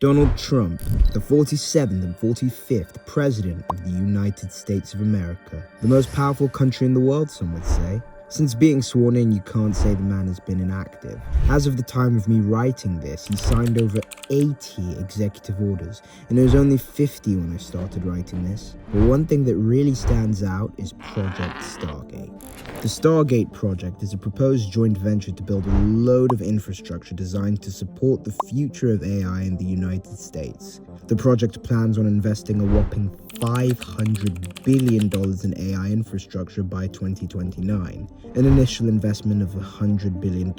Donald Trump, the 47th and 45th President of the United States of America, the most powerful country in the world, some would say. Since being sworn in, you can't say the man has been inactive. As of the time of me writing this, he signed over 80 executive orders, and it was only 50 when I started writing this. But one thing that really stands out is Project Stargate. The Stargate Project is a proposed joint venture to build a load of infrastructure designed to support the future of AI in the United States. The project plans on investing a whopping $500 billion in AI infrastructure by 2029, an initial investment of $100 billion,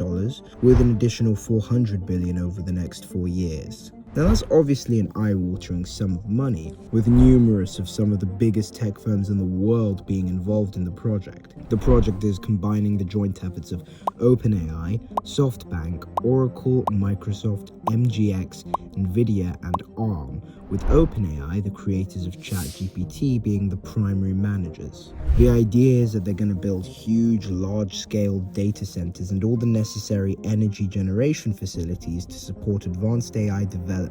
with an additional $400 billion over the next 4 years. Now that's obviously an eye-watering sum of money, with numerous of some of the biggest tech firms in the world being involved in the project. The project is combining the joint efforts of OpenAI, SoftBank, Oracle, Microsoft, MGX, Nvidia, and ARM, with OpenAI, the creators of ChatGPT, being the primary managers. The idea is that they're going to build huge, large-scale data centers and all the necessary energy generation facilities to support advanced AI development,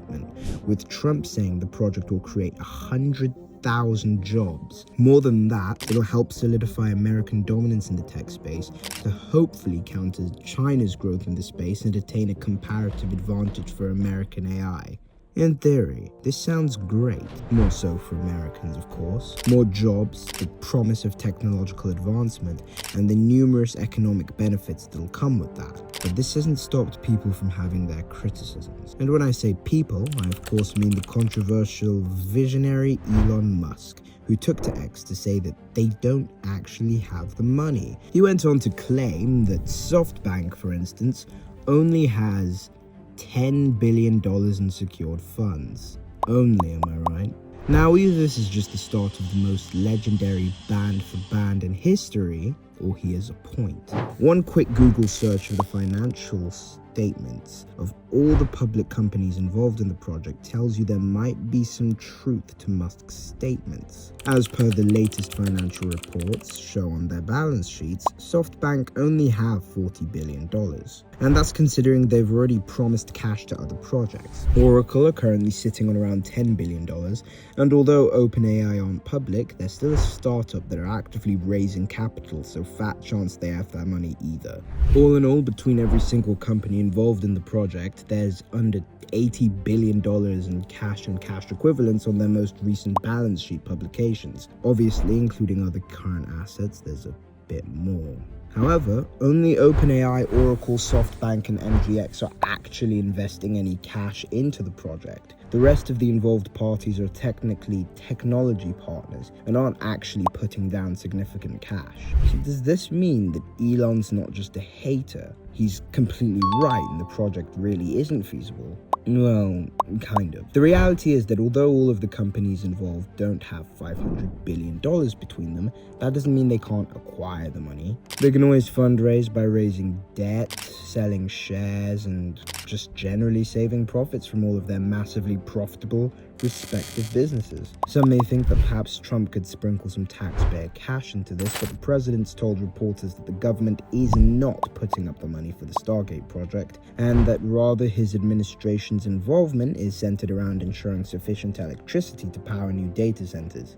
with Trump saying the project will create 100,000 jobs. More than that, it'll help solidify American dominance in the tech space to hopefully counter China's growth in the space and attain a comparative advantage for American AI. In theory, this sounds great, more so for Americans of course. More jobs, the promise of technological advancement, and the numerous economic benefits that'll come with that. But this hasn't stopped people from having their criticisms. And when I say people, I of course mean the controversial visionary Elon Musk, who took to X to say that they don't actually have the money. He went on to claim that SoftBank, for instance, only has $10 billion in secured funds. Only, am I right? Now, either this is just the start of the most legendary band for band in history, or he has a point. One quick Google search of the financial statements of all the public companies involved in the project tells you there might be some truth to Musk's statements. As per the latest financial reports show on their balance sheets, SoftBank only have $40 billion. And that's considering they've already promised cash to other projects. Oracle are currently sitting on around $10 billion, and although OpenAI aren't public, they're still a startup that are actively raising capital, so fat chance they have that money either. All in all, between every single company involved in the project, there's under $80 billion in cash and cash equivalents on their most recent balance sheet publications. Obviously, including other current assets, there's a bit more. However, only OpenAI, Oracle, SoftBank, and MGX are actually investing any cash into the project. The rest of the involved parties are technically technology partners and aren't actually putting down significant cash. So does this mean that Elon's not just a hater? He's completely right and the project really isn't feasible? Well, kind of. The reality is that although all of the companies involved don't have $500 billion between them, that doesn't mean they can't acquire the money. They can always fundraise by raising debt, selling shares, and just generally saving profits from all of their massively profitable, respective businesses. Some may think that perhaps Trump could sprinkle some taxpayer cash into this, but the president's told reporters that the government is not putting up the money for the Stargate project, and that rather his administration's involvement is centered around ensuring sufficient electricity to power new data centers.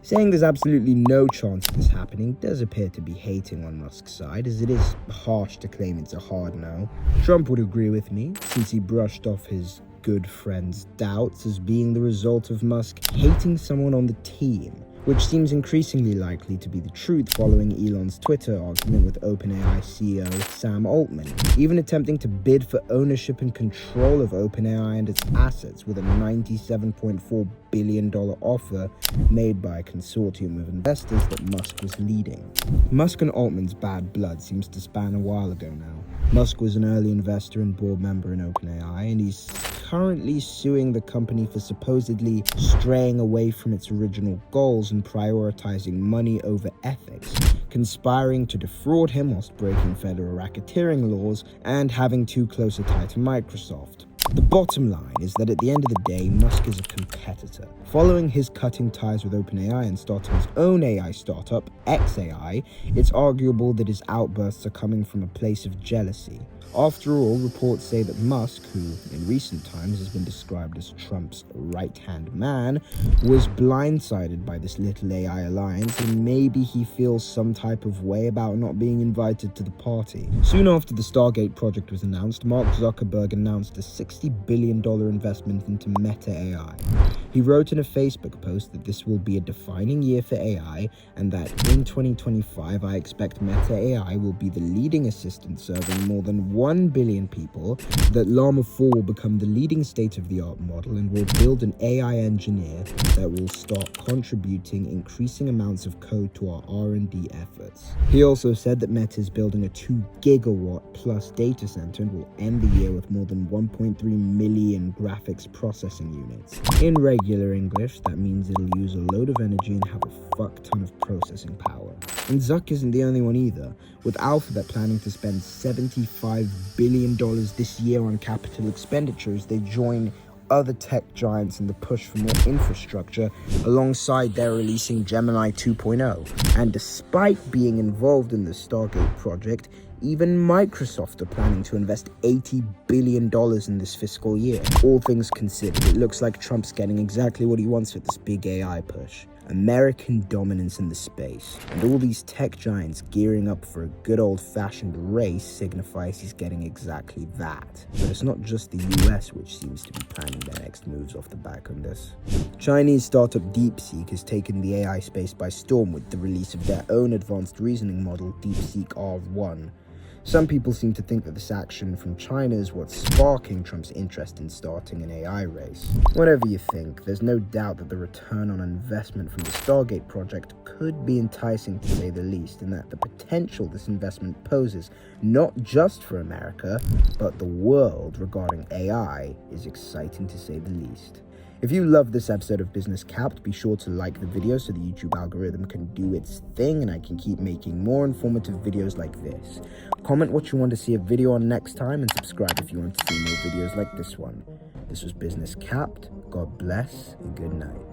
Saying there's absolutely no chance of this happening does appear to be hating on Musk's side, as it is harsh to claim it's a hard no. Trump would agree with me, since he brushed off his good friend's doubts as being the result of Musk hating someone on the team, which seems increasingly likely to be the truth following Elon's Twitter argument with OpenAI CEO Sam Altman, even attempting to bid for ownership and control of OpenAI and its assets with a $97.4 billion offer made by a consortium of investors that Musk was leading. Musk and Altman's bad blood seems to span a while ago now. Musk was an early investor and board member in OpenAI, and he's currently suing the company for supposedly straying away from its original goals and prioritizing money over ethics, conspiring to defraud him whilst breaking federal racketeering laws, and having too close a tie to Microsoft. The bottom line is that at the end of the day, Musk is a competitor. Following his cutting ties with OpenAI and starting his own AI startup, XAI, it's arguable that his outbursts are coming from a place of jealousy. After all, reports say that Musk, who in recent times has been described as Trump's right-hand man, was blindsided by this little AI alliance, and maybe he feels some type of way about not being invited to the party. Soon after the Stargate Project was announced, Mark Zuckerberg announced a $60 billion investment into Meta AI. He wrote in a Facebook post that this will be a defining year for AI, and that in 2025, I expect Meta AI will be the leading assistant serving more than 1 billion people, that Llama 4 will become the leading state-of-the-art model and will build an AI engineer that will start contributing increasing amounts of code to our R&D efforts. He also said that Meta is building a 2 gigawatt plus data center and will end the year with more than 1.3 million graphics processing units. In regular English, that means it'll use a load of energy and have a fuck ton of processing power. And Zuck isn't the only one either, with Alphabet planning to spend $75 billion this year on capital expenditures. They join other tech giants in the push for more infrastructure, alongside their releasing Gemini 2.0. And despite being involved in the Stargate project, even Microsoft are planning to invest $80 billion in this fiscal year. All things considered, it looks like Trump's getting exactly what he wants with this big AI push. American dominance in the space, and all these tech giants gearing up for a good old-fashioned race signifies he's getting exactly that. But it's not just the US which seems to be planning their next moves off the back of this. Chinese startup DeepSeek has taken the AI space by storm with the release of their own advanced reasoning model, DeepSeek R1. Some people seem to think that this action from China is what's sparking Trump's interest in starting an AI race. Whatever you think, there's no doubt that the return on investment from the Stargate project could be enticing to say the least, and that the potential this investment poses, not just for America, but the world regarding AI, is exciting to say the least. If you love this episode of Business Capped, be sure to like the video so the YouTube algorithm can do its thing and I can keep making more informative videos like this. Comment what you want to see a video on next time, and subscribe if you want to see more videos like this one. This was Business Capped. God bless and good night.